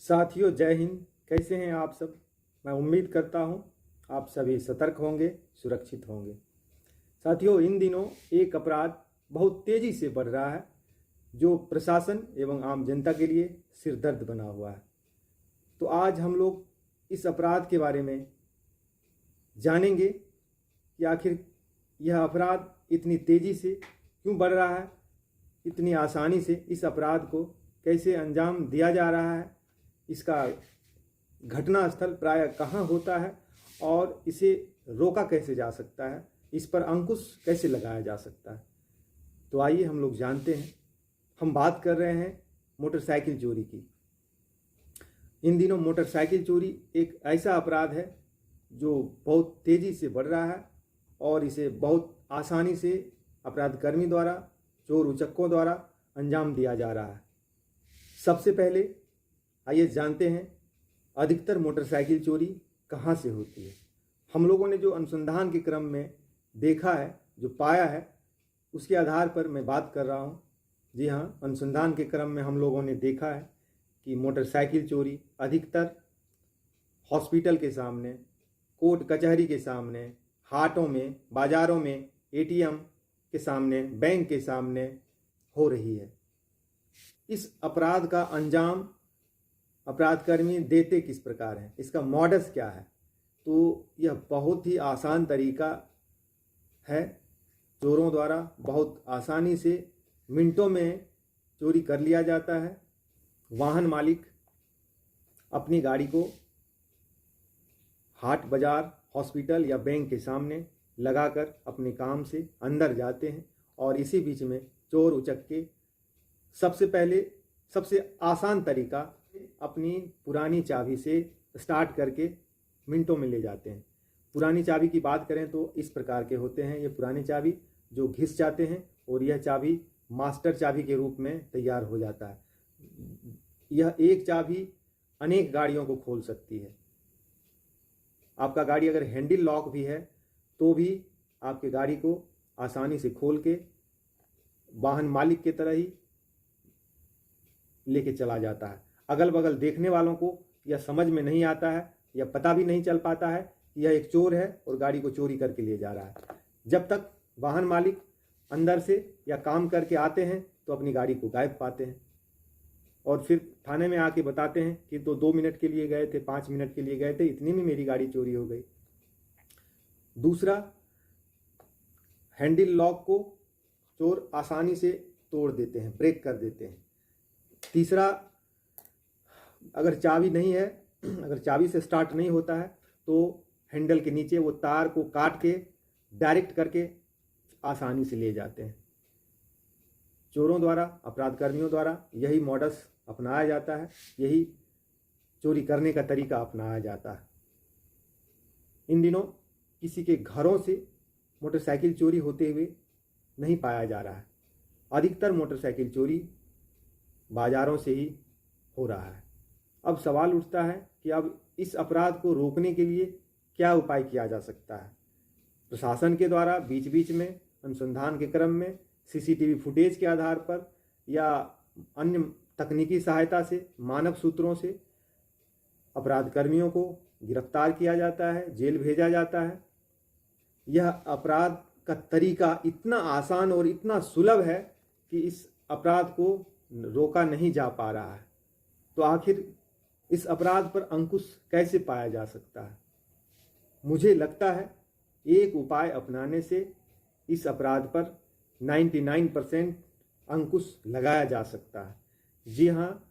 साथियों, जय हिंद। कैसे हैं आप सब? मैं उम्मीद करता हूं आप सभी सतर्क होंगे, सुरक्षित होंगे। साथियों, इन दिनों एक अपराध बहुत तेजी से बढ़ रहा है जो प्रशासन एवं आम जनता के लिए सिरदर्द बना हुआ है। तो आज हम लोग इस अपराध के बारे में जानेंगे कि आखिर यह अपराध इतनी तेजी से क्यों बढ़ रहा है, इतनी आसानी से इस अपराध को कैसे अंजाम दिया जा रहा है, इसका घटनास्थल प्रायः कहाँ होता है और इसे रोका कैसे जा सकता है, इस पर अंकुश कैसे लगाया जा सकता है। तो आइए हम लोग जानते हैं। हम बात कर रहे हैं मोटरसाइकिल चोरी की। इन दिनों मोटरसाइकिल चोरी एक ऐसा अपराध है जो बहुत तेज़ी से बढ़ रहा है और इसे बहुत आसानी से अपराधकर्मी द्वारा, चोर उचक्कों द्वारा अंजाम दिया जा रहा है। सबसे पहले आइए जानते हैं अधिकतर मोटरसाइकिल चोरी कहाँ से होती है। हम लोगों ने जो अनुसंधान के क्रम में देखा है, जो पाया है, उसके आधार पर मैं बात कर रहा हूँ। जी हाँ, अनुसंधान के क्रम में हम लोगों ने देखा है कि मोटरसाइकिल चोरी अधिकतर हॉस्पिटल के सामने, कोर्ट कचहरी के सामने, हाटों में, बाज़ारों में, एटीएम के सामने, बैंक के सामने हो रही है। इस अपराध का अंजाम अपराधकर्मी देते किस प्रकार हैं, इसका मॉडस क्या है? तो यह बहुत ही आसान तरीका है। चोरों द्वारा बहुत आसानी से मिनटों में चोरी कर लिया जाता है। वाहन मालिक अपनी गाड़ी को हाट, बाजार, हॉस्पिटल या बैंक के सामने लगाकर अपने काम से अंदर जाते हैं और इसी बीच में चोर उचक्के सबसे पहले सबसे आसान तरीका अपनी पुरानी चाबी से स्टार्ट करके मिनटों में ले जाते हैं। पुरानी चाबी की बात करें तो इस प्रकार के होते हैं ये पुरानी चाबी जो घिस जाते हैं और यह चाबी मास्टर चाबी के रूप में तैयार हो जाता है। यह एक चाबी अनेक गाड़ियों को खोल सकती है। आपका गाड़ी अगर हैंडल लॉक भी है तो भी आपके गाड़ी को आसानी से खोल के वाहन मालिक की तरह ही लेके चला जाता है। अगल बगल देखने वालों को यह समझ में नहीं आता है या पता भी नहीं चल पाता है कि यह एक चोर है और गाड़ी को चोरी करके ले जा रहा है। जब तक वाहन मालिक अंदर से या काम करके आते हैं तो अपनी गाड़ी को गायब पाते हैं और फिर थाने में आके बताते हैं कि तो 2 मिनट के लिए गए थे, 5 मिनट के लिए गए थे, इतनी में मेरी गाड़ी चोरी हो गई। दूसरा, हैंडल लॉक को चोर आसानी से तोड़ देते हैं, ब्रेक कर देते हैं। तीसरा, अगर चाबी नहीं है, अगर चाबी से स्टार्ट नहीं होता है तो हैंडल के नीचे वो तार को काट के डायरेक्ट करके आसानी से ले जाते हैं। चोरों द्वारा, अपराधकर्मियों द्वारा यही मॉडस अपनाया जाता है, यही चोरी करने का तरीका अपनाया जाता है। इन दिनों किसी के घरों से मोटरसाइकिल चोरी होते हुए नहीं पाया जा रहा है। अधिकतर मोटरसाइकिल चोरी बाज़ारों से ही हो रहा है। अब सवाल उठता है कि अब इस अपराध को रोकने के लिए क्या उपाय किया जा सकता है। प्रशासन के द्वारा बीच बीच में अनुसंधान के क्रम में सीसीटीवी फुटेज के आधार पर या अन्य तकनीकी सहायता से, मानव सूत्रों से अपराधकर्मियों को गिरफ्तार किया जाता है, जेल भेजा जाता है। यह अपराध का तरीका इतना आसान और इतना सुलभ है कि इस अपराध को रोका नहीं जा पा रहा है। तो आखिर इस अपराध पर अंकुश कैसे पाया जा सकता है? मुझे लगता है एक उपाय अपनाने से इस अपराध पर 99% अंकुश लगाया जा सकता है। जी हाँ,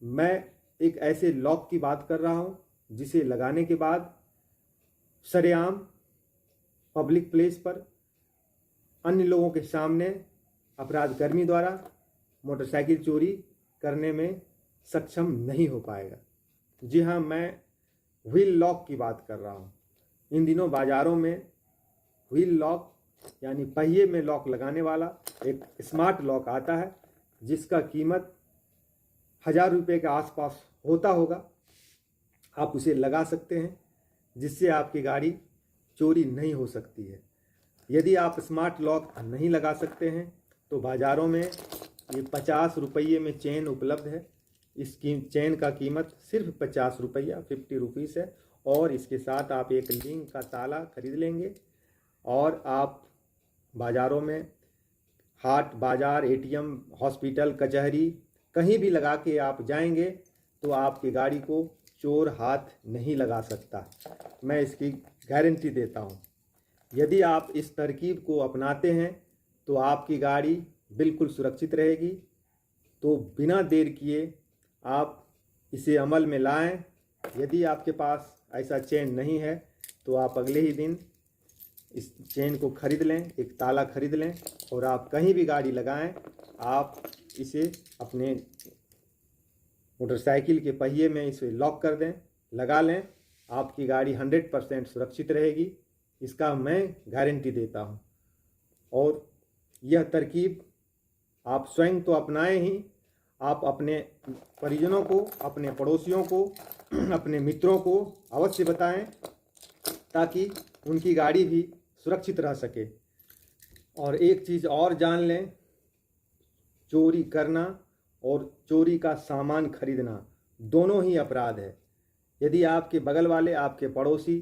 मैं एक ऐसे लॉक की बात कर रहा हूँ जिसे लगाने के बाद सरेआम पब्लिक प्लेस पर अन्य लोगों के सामने अपराधकर्मी द्वारा मोटरसाइकिल चोरी करने में सक्षम नहीं हो पाएगा। जी हाँ, मैं व्हील लॉक की बात कर रहा हूँ। इन दिनों बाज़ारों में व्हील लॉक यानी पहिए में लॉक लगाने वाला एक स्मार्ट लॉक आता है जिसका कीमत 1000 रुपये के आसपास होता होगा। आप उसे लगा सकते हैं जिससे आपकी गाड़ी चोरी नहीं हो सकती है। यदि आप स्मार्ट लॉक नहीं लगा सकते हैं तो बाज़ारों में ये 50 रुपये में चेन उपलब्ध है। इसकी चेन का कीमत सिर्फ 50 रुपया 50 रुपीज़ है। और इसके साथ आप एक लिंक का ताला खरीद लेंगे और आप बाज़ारों में, हाट बाज़ार, एटीएम, हॉस्पिटल, कचहरी, कहीं भी लगा के आप जाएंगे तो आपकी गाड़ी को चोर हाथ नहीं लगा सकता। मैं इसकी गारंटी देता हूँ। यदि आप इस तरकीब को अपनाते हैं तो आपकी गाड़ी बिल्कुल सुरक्षित रहेगी। तो बिना देर किए आप इसे अमल में लाएं। यदि आपके पास ऐसा चेन नहीं है तो आप अगले ही दिन इस चेन को खरीद लें, एक ताला खरीद लें और आप कहीं भी गाड़ी लगाएं, आप इसे अपने मोटरसाइकिल के पहिए में इसे लॉक कर दें, लगा लें, आपकी गाड़ी 100% सुरक्षित रहेगी। इसका मैं गारंटी देता हूं। और यह तरकीब आप स्वयं तो अपनाएं ही, आप अपने परिजनों को, अपने पड़ोसियों को, अपने मित्रों को अवश्य बताएं ताकि उनकी गाड़ी भी सुरक्षित रह सके। और एक चीज़ और जान लें, चोरी करना और चोरी का सामान खरीदना दोनों ही अपराध है। यदि आपके बगल वाले, आपके पड़ोसी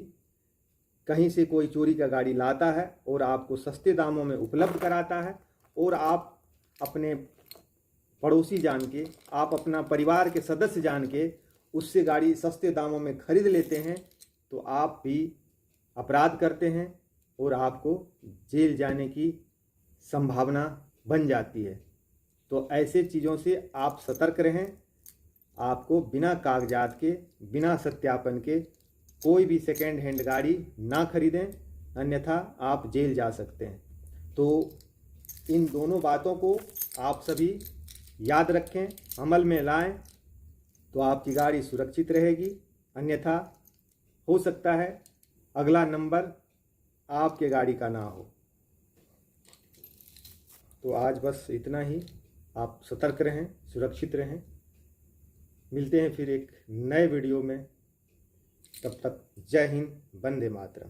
कहीं से कोई चोरी का गाड़ी लाता है और आपको सस्ते दामों में उपलब्ध कराता है और आप अपने पड़ोसी जान के, आप अपना परिवार के सदस्य जान के उससे गाड़ी सस्ते दामों में खरीद लेते हैं तो आप भी अपराध करते हैं और आपको जेल जाने की संभावना बन जाती है। तो ऐसे चीज़ों से आप सतर्क रहें। आपको बिना कागजात के, बिना सत्यापन के कोई भी सेकेंड हैंड गाड़ी ना खरीदें, अन्यथा आप जेल जा सकते हैं। तो इन दोनों बातों को आप सभी याद रखें, अमल में लाएं तो आपकी गाड़ी सुरक्षित रहेगी। अन्यथा हो सकता है अगला नंबर आपके गाड़ी का ना हो। तो आज बस इतना ही। आप सतर्क रहें, सुरक्षित रहें। मिलते हैं फिर एक नए वीडियो में। तब तक जय हिंद, वंदे मातरम।